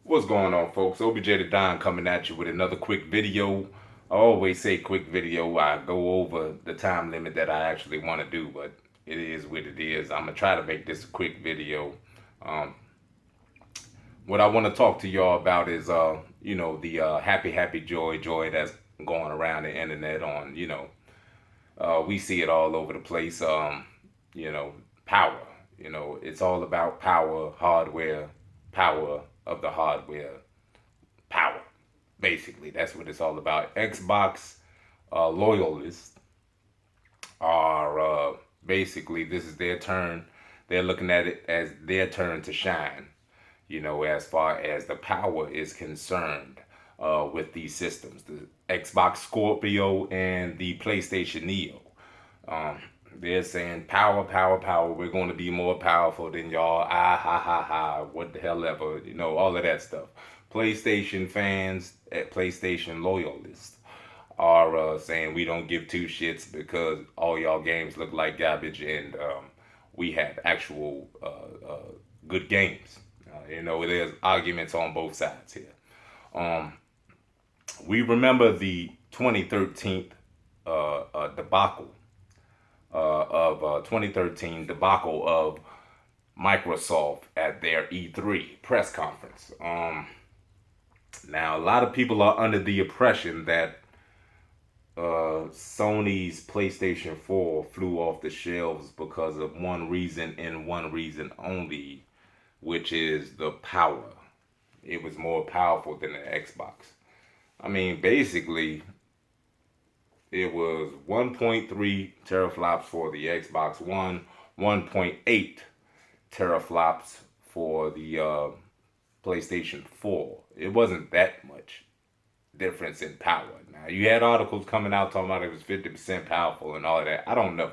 What's going on, folks? OBJ the Don coming at you with another quick video. I always say quick video. I go over the time limit that I actually want to do, but it is what it is. I'm gonna try to make this a quick video. Um, what I want to talk to y'all about is, the happy joy that's going around the internet on, we see it all over the place. You know, power. It's all about power, hardware, power of the hardware, power. Basically, that's what it's all about. Xbox loyalists are basically, this is their turn. They're looking at it as their turn to shine. As far as the power is concerned, with these systems, the Xbox Scorpio and the PlayStation Neo. Um, they're saying power, power, power. We're going to be more powerful than y'all. Ah, ha, ha, ha. What the hell ever. All of that stuff. PlayStation fans, PlayStation loyalists are saying we don't give two shits because all y'all games look like garbage and we have actual good games. There's arguments on both sides here. Um, we remember the 2013 debacle of 2013 debacle of Microsoft at their E3 press conference. Now, a lot of people are under the impression that Sony's PlayStation 4 flew off the shelves because of one reason and one reason only, which is the power. It was more powerful than the Xbox. I mean, basically, it was 1.3 teraflops for the Xbox One, 1.8 teraflops for the PlayStation 4. It wasn't that much difference in power. Now, you had articles coming out talking about it was 50% powerful and all of that. I don't know.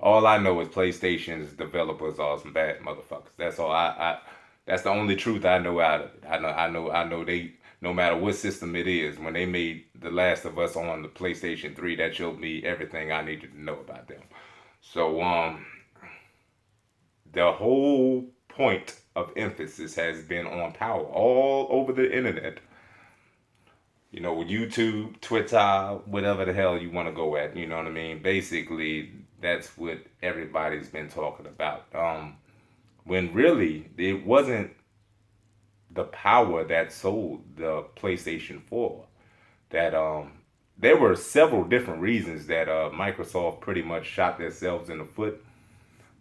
All I know is PlayStation's developers are some bad motherfuckers. That's all that's the only truth I know out of it. I know they, no matter what system it is, when they made The Last of Us on the PlayStation 3, that showed me everything I needed to know about them. So the whole point of emphasis has been on power all over the internet. YouTube, Twitter, whatever the hell you want to go at, you know what I mean? Basically, that's what everybody's been talking about. When really it wasn't the power that sold the PlayStation 4. That there were several different reasons that Microsoft pretty much shot themselves in the foot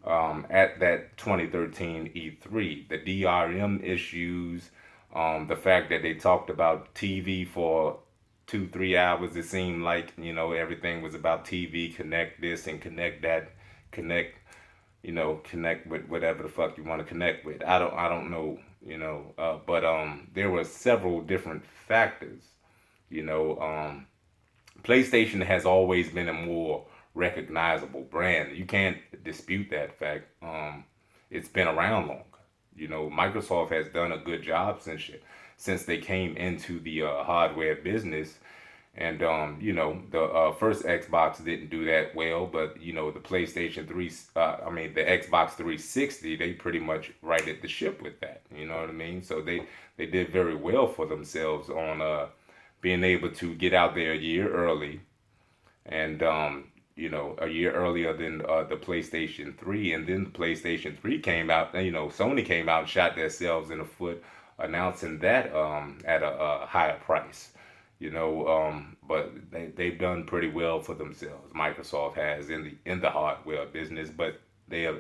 at that 2013 E3. The DRM issues, the fact that they talked about TV for 2 3 hours. It seemed like everything was about TV. Connect this and connect that. Connect connect with whatever the fuck you want to connect with. I don't know, but there were several different factors. You know, PlayStation has always been a more recognizable brand. You can't dispute that fact. It's been around longer. Microsoft has done a good job since they came into the hardware business. And the first Xbox didn't do that well, but the PlayStation 3, the Xbox 360, they pretty much righted the ship with that. You know what I mean? So they did very well for themselves on being able to get out there a year early, and a year earlier than the PlayStation 3, and then the PlayStation 3 came out. And, Sony came out and shot themselves in the foot, announcing that at a higher price. But they've done pretty well for themselves. Microsoft has in the hardware business, but they are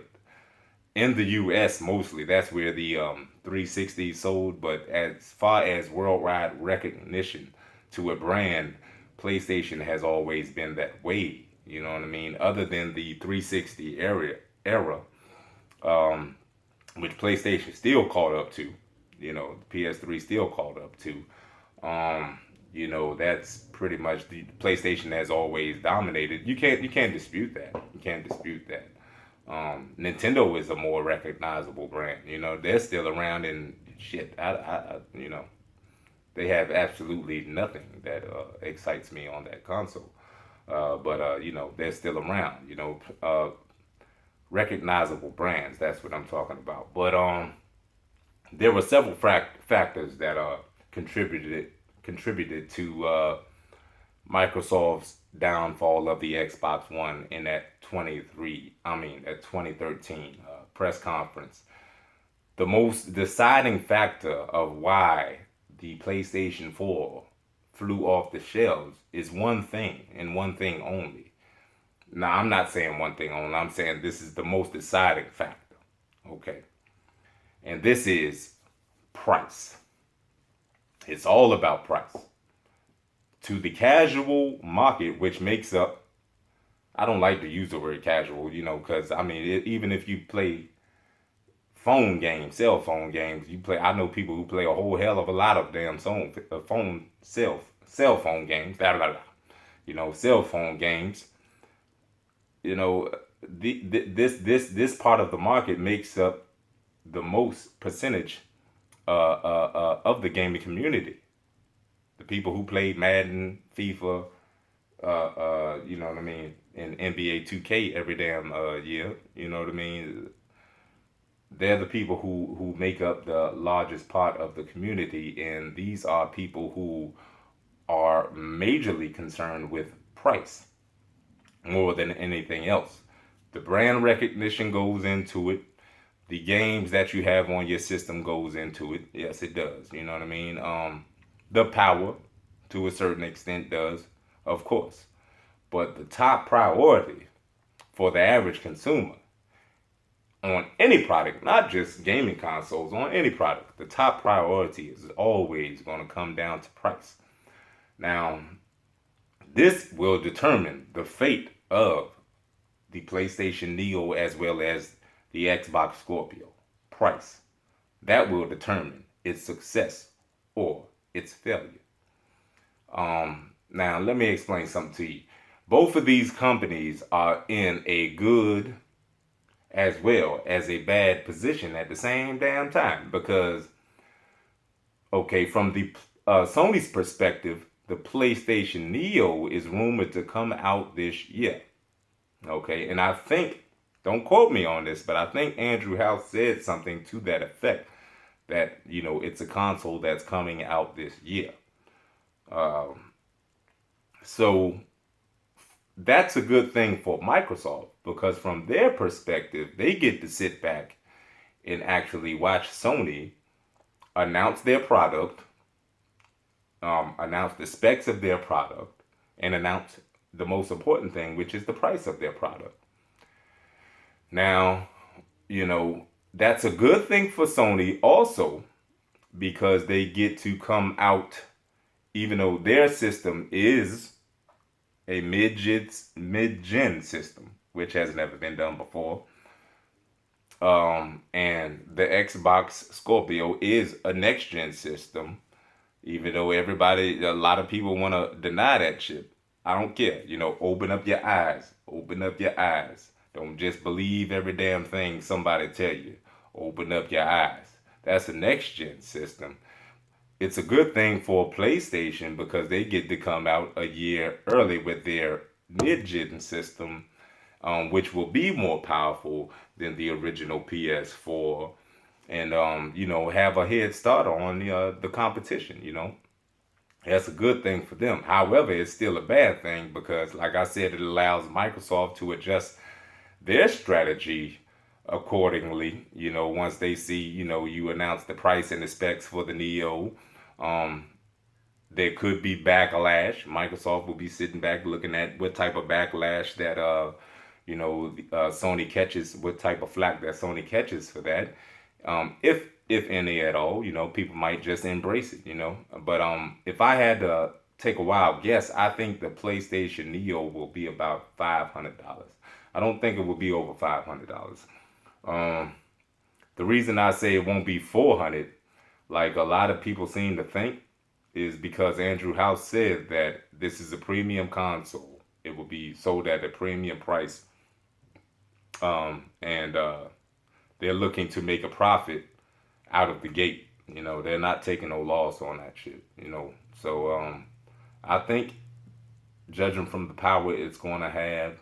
in the U.S. mostly. That's where the 360 sold. But as far as worldwide recognition to a brand, PlayStation has always been that way. You know what I mean? Other than the 360 era, um, which PlayStation still caught up to. PS3 still caught up to. That's pretty much the PlayStation has always dominated. You can't dispute that. You can't dispute that. Nintendo is a more recognizable brand. They're still around and shit. They have absolutely nothing that excites me on that console. But they're still around. Recognizable brands. That's what I'm talking about. But there were several factors that contributed to Microsoft's downfall of the Xbox One in that 2013 press conference. The most deciding factor of why the PlayStation 4 flew off the shelves is one thing and one thing only. Now, I'm not saying one thing only, I'm saying this is the most deciding factor. Okay. And this is price. It's all about price. To the casual market, which makes up, I don't like to use the word casual, because I mean, even if you play phone games, cell phone games, I know people who play a whole hell of a lot of damn cell phone games, blah, blah, blah. Cell phone games, you know, this part of the market makes up the most percentage of the gaming community. The people who play Madden, FIFA, you know what I mean, and NBA 2K every damn year, you know what I mean. They're the people who make up the largest part of the community, and these are people who are majorly concerned with price more than anything else. The brand recognition goes into it. The games that you have on your system goes into it. Yes, it does. You know what I mean? The power, to a certain extent, does, of course. But the top priority for the average consumer on any product, not just gaming consoles, on any product, the top priority is always going to come down to price. Now, this will determine the fate of the PlayStation Neo as well as the Xbox Scorpio. Price. That will determine its success or its failure. Now, let me explain something to you. Both of these companies are in a good as well as a bad position at the same damn time because, okay, from the Sony's perspective, the PlayStation Neo is rumored to come out this year. Okay, and I think, don't quote me on this, but I think Andrew House said something to that effect that, it's a console that's coming out this year. So that's a good thing for Microsoft because from their perspective, they get to sit back and actually watch Sony announce their product, announce the specs of their product, and announce the most important thing, which is the price of their product. Now, that's a good thing for Sony also because they get to come out, even though their system is a mid-gen system, which has never been done before. And the Xbox Scorpio is a next-gen system, even though a lot of people want to deny that shit. I don't care. Open up your eyes. Open up your eyes. Don't just believe every damn thing somebody tell you. Open up your eyes. That's a next-gen system. It's a good thing for PlayStation because they get to come out a year early with their mid-gen system, which will be more powerful than the original PS4, and have a head start on the competition. That's a good thing for them. However, it's still a bad thing because, like I said, it allows Microsoft to adjust their strategy accordingly. Once they see, you announce the price and the specs for the Neo, there could be backlash. Microsoft will be sitting back looking at what type of backlash that Sony catches, what type of flack that Sony catches for that. If any at all, people might just embrace it, But if I had to take a wild guess, I think the PlayStation Neo will be about $500. I don't think it will be over $500. The reason I say it won't be 400, like a lot of people seem to think, is because Andrew House said that this is a premium console. It will be sold at a premium price, and they're looking to make a profit out of the gate. They're not taking no loss on that shit. So I think, judging from the power it's going to have,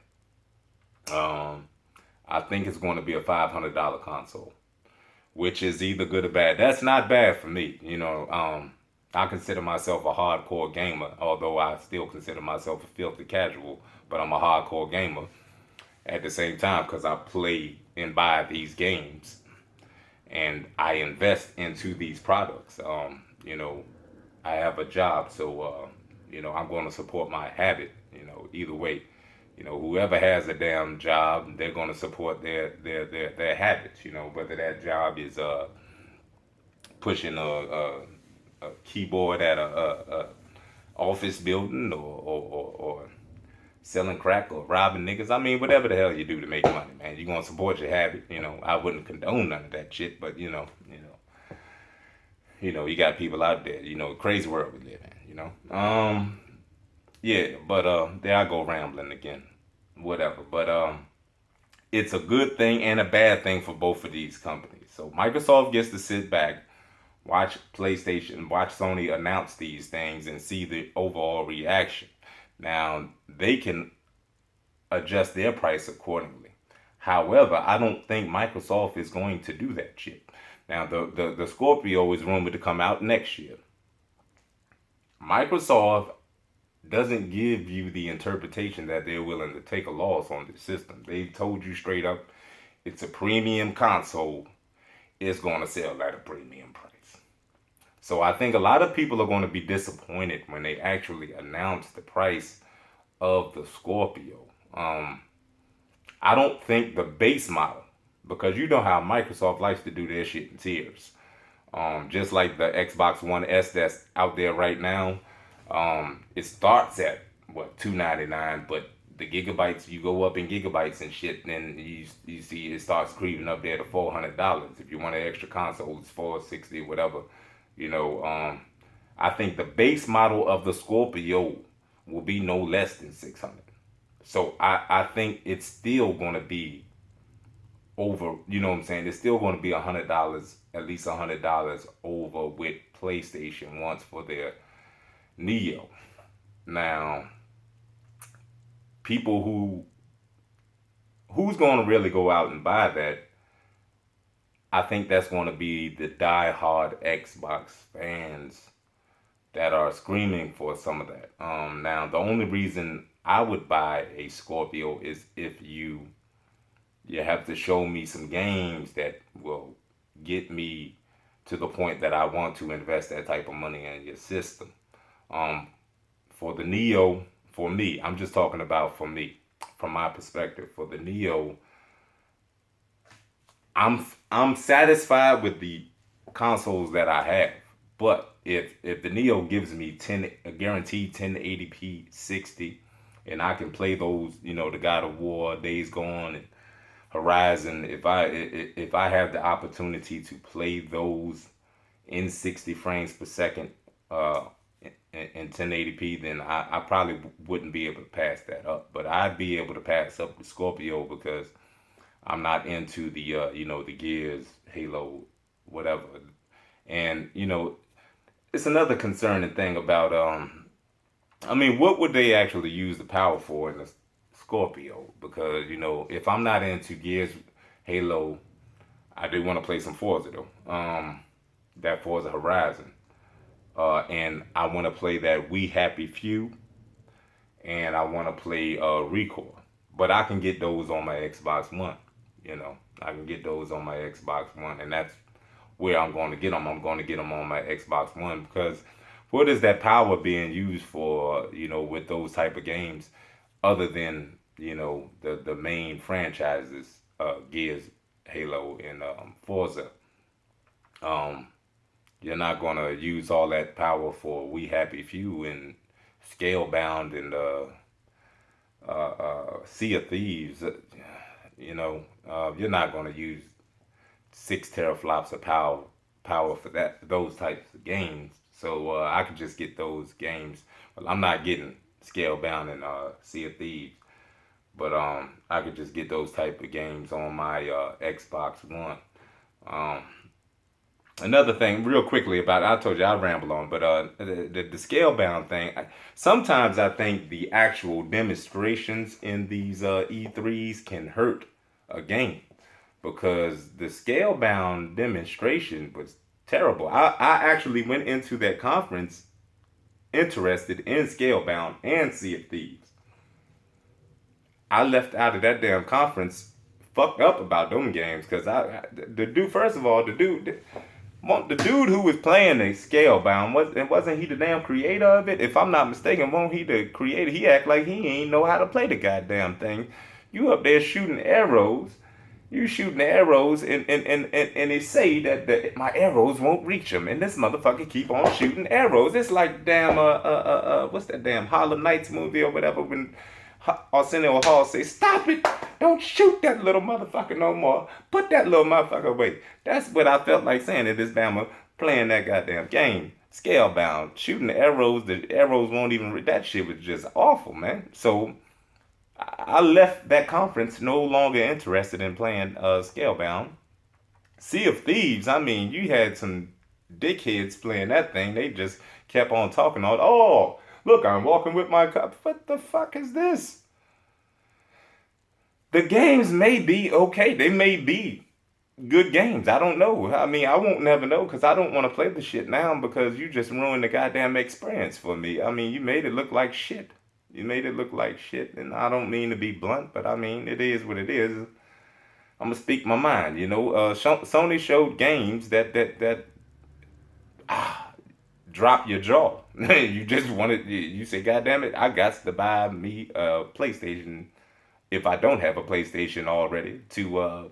I think it's going to be a $500 console. which is either good or bad. That's not bad for me. I consider myself a hardcore gamer, although I still consider myself a filthy casual, but I'm a hardcore gamer at the same time because I play and buy these games and I invest into these products. I have a job, so I'm going to support my habit. Either way, whoever has a damn job, they're going to support their habits. Whether that job is pushing a keyboard at a office building or selling crack or robbing niggas. I mean, whatever the hell you do to make money, man, you're gonna support your habit. I wouldn't condone none of that shit, but you got people out there. Crazy world we live in. Yeah, but there I go rambling again. Whatever, but it's a good thing and a bad thing for both of these companies. So Microsoft gets to sit back, watch PlayStation, watch Sony announce these things, and see the overall reaction. Now they can adjust their price accordingly. However, I don't think Microsoft is going to do that shit. Now the Scorpio is rumored to come out next year. Microsoft doesn't give you the interpretation that they're willing to take a loss on the system. They told you straight up it's a premium console. It's going to sell at a premium price. So I think a lot of people are going to be disappointed when they actually announce the price of the Scorpio. I don't think the base model, because you know how Microsoft likes to do their shit in tiers. Just like the Xbox One S that's out there right now, it starts at what $299, but the gigabytes, you go up in gigabytes and shit, then you see it starts creeping up there to $400. If you want an extra console, it's $460, whatever. I think the base model of the Scorpio will be no less than 600. So I think it's still going to be over. You know what I'm saying? It's still going to be $100, at least $100 over with PlayStation once for their Neo. Now, people who's going to really go out and buy that, I think that's going to be the die-hard Xbox fans that are screaming for some of that. Now, the only reason I would buy a Scorpio is if you have to show me some games that will get me to the point that I want to invest that type of money in your system. For the Neo, for me, I'm just talking about for me, from my perspective. For the Neo, I'm satisfied with the consoles that I have, but if the Neo gives me a guaranteed 1080p 60, and I can play those, the God of War, Days Gone, and Horizon, if I have the opportunity to play those in 60 frames per second, in 1080p, then I probably wouldn't be able to pass that up. But I'd be able to pass up the Scorpio because I'm not into the Gears, Halo, whatever. And it's another concerning thing about what would they actually use the power for in the Scorpio? Because if I'm not into Gears, Halo, I do want to play some Forza though. That Forza Horizon. And I want to play that We Happy Few, and I want to play Recore. But I can get those on my Xbox One. I can get those on my Xbox One, and that's where I'm going to get them. I'm going to get them on my Xbox One because what is that power being used for? With those type of games, other than the main franchises, Gears, Halo, and Forza. You're not going to use all that power for We Happy Few and Scalebound and Sea of Thieves. You're not going to use 6 teraflops of power for those types of games. So I could just get those games. Well, I'm not getting Scalebound and Sea of Thieves, but I could just get those type of games on my Xbox One. Another thing, real quickly about, I told you I ramble on, but the Scalebound thing, sometimes I think the actual demonstrations in these E3s can hurt a game. because the scale-bound demonstration was terrible. I actually went into that conference interested in scale-bound and Sea of Thieves. I left out of that damn conference fucked up about them games because the dude, first of all, the dude who was playing the Scalebound, wasn't he the damn creator of it? If I'm not mistaken, won't he the creator? He act like he ain't know how to play the goddamn thing. You up there shooting arrows, you shooting arrows, and they say that my arrows won't reach him, and this motherfucker keep on shooting arrows. It's like damn what's that damn Harlem Nights movie or whatever when Arsenio Hall say, "Stop it! Don't shoot that little motherfucker no more. Put that little motherfucker away." That's what I felt like saying to this Bama playing that goddamn game. Scalebound, shooting the arrows won't even. That shit was just awful, man. So I left that conference no longer interested in playing Scalebound. Sea of Thieves. I mean, you had some dickheads playing that thing. They just kept on talking on. Oh, look, I'm walking with my cup. What the fuck is this? The games may be okay. They may be good games. I don't know. I mean, I won't never know because I don't want to play the shit now because you just ruined the goddamn experience for me. I mean, you made it look like shit. You made it look like shit, and I don't mean to be blunt, but I mean it is what it is. I'm gonna speak my mind. You know, Sony showed games that drop your jaw. You just wanted. You say, "God damn it, I got to buy me a PlayStation." If I don't have a PlayStation already to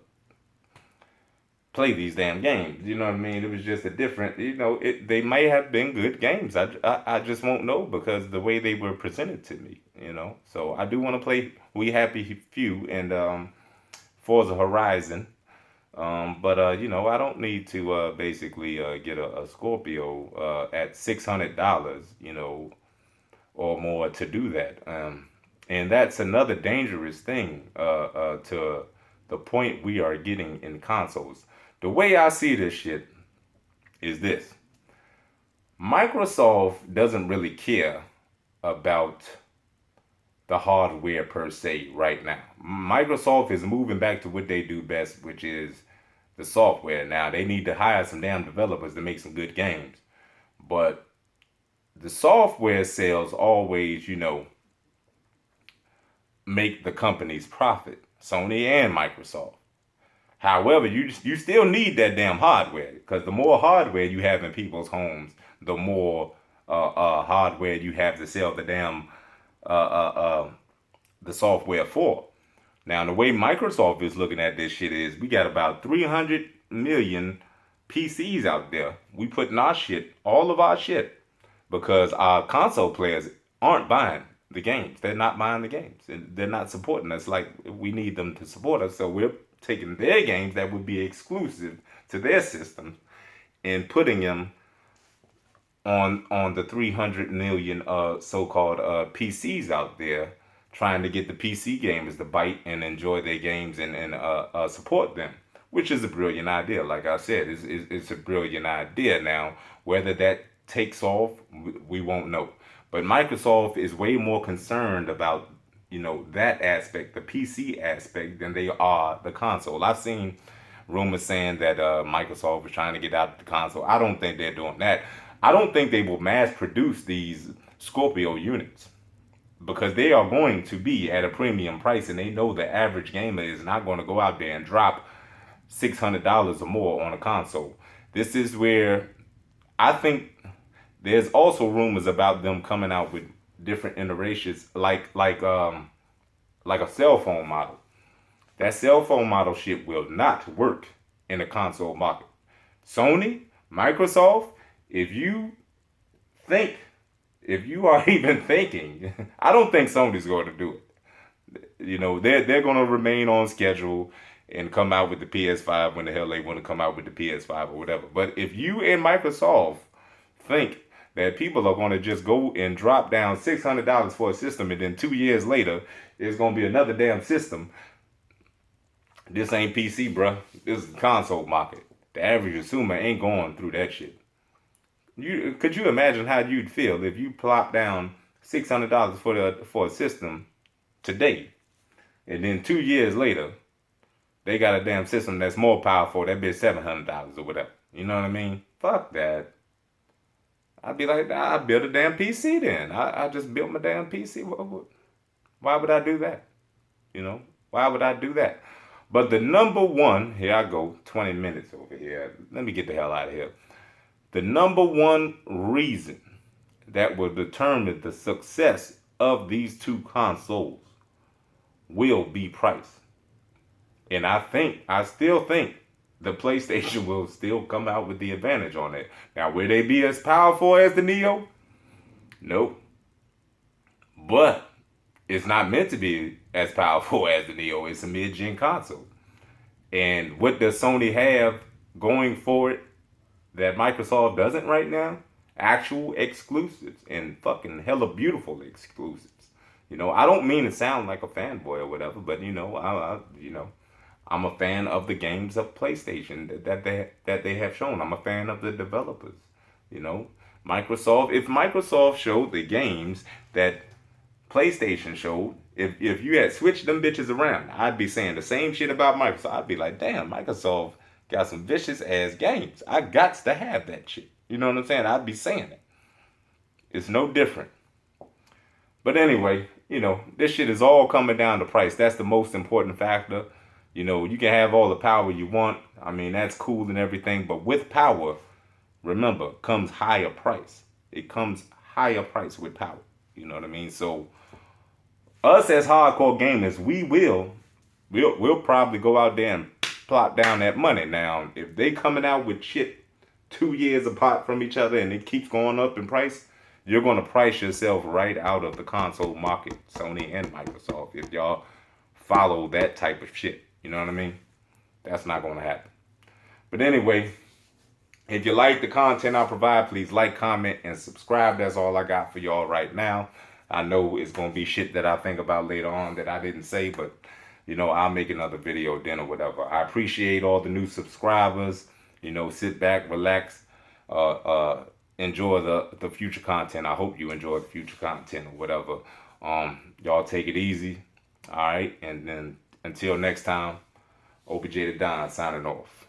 play these damn games. You know what I mean? It was just a different, they may have been good games. I just won't know because the way they were presented to me, So I do want to play We Happy Few and Forza Horizon. But I don't need to basically get a Scorpio at $600, or more to do that. And that's another dangerous thing to the point we are getting in consoles. The way I see this shit is this. Microsoft doesn't really care about the hardware per se right now. Microsoft is moving back to what they do best, which is the software. Now, they need to hire some damn developers to make some good games. But the software sales always, make the companies profit. Sony and Microsoft. However, you still need that damn hardware because the more hardware you have in people's homes, the more hardware you have to sell the damn the software for. Now, the way Microsoft is looking at this shit is we got about 300 million PCs out there. We putting our shit, all of our shit, because our console players aren't buying the games. They're not buying the games. And they're not supporting us like we need them to support us. So we're taking their games that would be exclusive to their systems and putting them on the 300 million so-called PCs out there, trying to get the PC gamers to bite and enjoy their games and support them, which is a brilliant idea. Like I said, it's a brilliant idea. Now, whether that takes off, we won't know. But Microsoft is way more concerned about, that aspect, the PC aspect, than they are the console. I've seen rumors saying that Microsoft was trying to get out of the console. I don't think they're doing that. I don't think they will mass produce these Scorpio units because they are going to be at a premium price, and they know the average gamer is not going to go out there and drop $600 or more on a console. This is where I think there's also rumors about them coming out with different iterations, like a cell phone model. That cell phone model shit will not work in the console market. Sony, Microsoft, if you are even thinking, I don't think Sony's going to do it. They're going to remain on schedule and come out with the PS5 when the hell they want to come out with the PS5 or whatever. But if you and Microsoft think that people are going to just go and drop down $600 for a system and then 2 years later there's going to be another damn system, this ain't PC, bruh. This is the console market. The average consumer ain't going through that shit. Could you imagine how you'd feel if you plop down $600 for a system today, and then 2 years later They got a damn system that's more powerful. That bitch $700 or whatever. You know what I mean? Fuck that. I'd be like, nah, I built a damn PC then. I just built my damn PC. Why would I do that? You know? Why would I do that? But the number one, here I go, 20 minutes over here. Let me get the hell out of here. The number one reason that will determine the success of these two consoles will be price. And I still think the PlayStation will still come out with the advantage on it. Now, will they be as powerful as the Neo? Nope. But it's not meant to be as powerful as the Neo. It's a mid-gen console. And what does Sony have going for it that Microsoft doesn't right now? Actual exclusives, and fucking hella beautiful exclusives. You know, I don't mean to sound like a fanboy or whatever, but you know, I'm a fan of the games of PlayStation that they have shown. I'm a fan of the developers. You know, Microsoft. If Microsoft showed the games that PlayStation showed, if you had switched them bitches around, I'd be saying the same shit about Microsoft. I'd be like, damn, Microsoft got some vicious ass games. I got to have that shit. You know what I'm saying? I'd be saying that. It's no different. But anyway, you know, this shit is all coming down to price. That's the most important factor. You know, you can have all the power you want. I mean, that's cool and everything. But with power, remember, comes higher price. It comes higher price with power. You know what I mean? So us as hardcore gamers, we'll probably go out there and plop down that money. Now, if they coming out with shit 2 years apart from each other and it keeps going up in price, you're going to price yourself right out of the console market, Sony and Microsoft, if y'all follow that type of shit. You know what I mean? That's not going to happen. But anyway, if you like the content I provide, please like, comment, and subscribe. That's all I got for y'all right now. I know it's going to be shit that I think about later on that I didn't say, but, you know, I'll make another video then or whatever. I appreciate all the new subscribers. You know, sit back, relax, enjoy the future content. I hope you enjoy the future content or whatever. Y'all take it easy. All right. And then until next time, OBJ the Don signing off.